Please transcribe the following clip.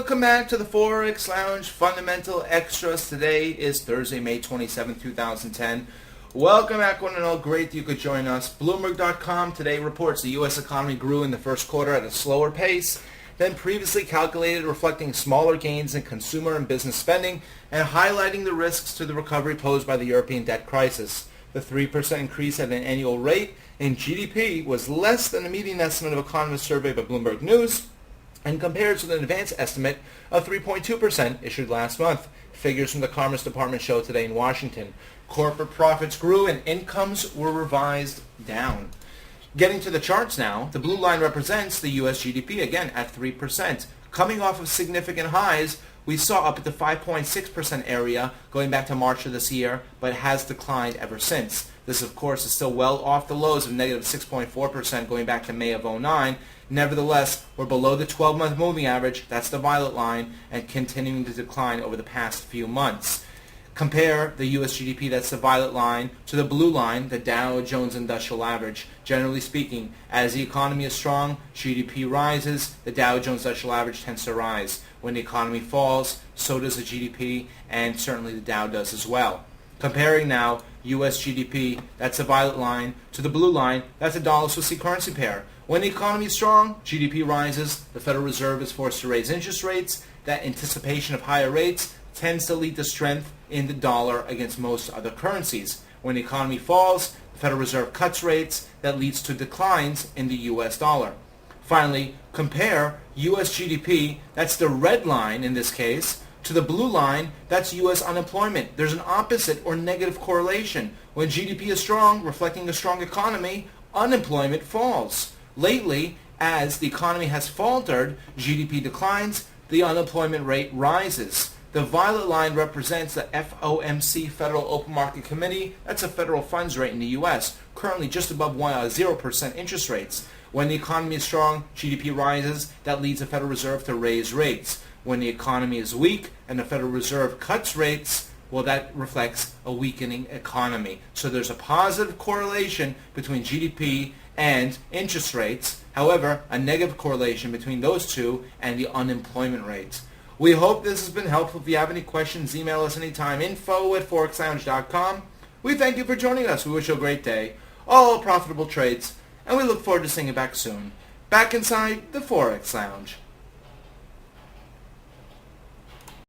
Welcome back to the Forex Lounge Fundamental Extras. Today is Thursday, May 27, 2010. Welcome back, one and all. Great that you could join us. Bloomberg.com today reports the U.S. economy grew in the first quarter at a slower pace than previously calculated, reflecting smaller gains in consumer and business spending and highlighting the risks to the recovery posed by the European debt crisis. The 3% increase at an annual rate in GDP was less than the median estimate of economists surveyed by Bloomberg News, and compares with an advanced estimate of 3.2% issued last month. Figures from the Commerce Department show today in Washington. Corporate profits grew and incomes were revised down. Getting to the charts now, the blue line represents the U.S. GDP, again at 3%. Coming off of significant highs, we saw up at the 5.6% area going back to March of this year, but has declined ever since. This, of course, is still well off the lows of negative 6.4% going back to May of 2009. Nevertheless, we're below the 12-month moving average, that's the violet line, and continuing to decline over the past few months. Compare the U.S. GDP, that's the violet line, to the blue line, the Dow Jones Industrial Average. Generally speaking, as the economy is strong, GDP rises, the Dow Jones Industrial Average tends to rise. When the economy falls, so does the GDP, and certainly the Dow does as well. Comparing now U.S. GDP, that's the violet line, to the blue line, that's a dollar-Swiss C currency pair. When the economy is strong, GDP rises, the Federal Reserve is forced to raise interest rates. That anticipation of higher rates tends to lead to strength in the dollar against most other currencies. When the economy falls, the Federal Reserve cuts rates. That leads to declines in the U.S. dollar. Finally, compare U.S. GDP, that's the red line in this case, to the blue line, that's U.S. unemployment. There's an opposite or negative correlation. When GDP is strong, reflecting a strong economy, unemployment falls. Lately, as the economy has faltered, GDP declines, the unemployment rate rises. The violet line represents the FOMC, Federal Open Market Committee. That's a federal funds rate in the U.S., currently just above 0% interest rates. When the economy is strong, GDP rises. That leads the Federal Reserve to raise rates. When the economy is weak and the Federal Reserve cuts rates, well, that reflects a weakening economy. So there's a positive correlation between GDP and interest rates. However, a negative correlation between those two and the unemployment rates. We hope this has been helpful. If you have any questions, email us anytime. info@forexlounge.com. We thank you for joining us. We wish you a great day, all profitable trades, and we look forward to seeing you back soon. Back inside the Forex Lounge.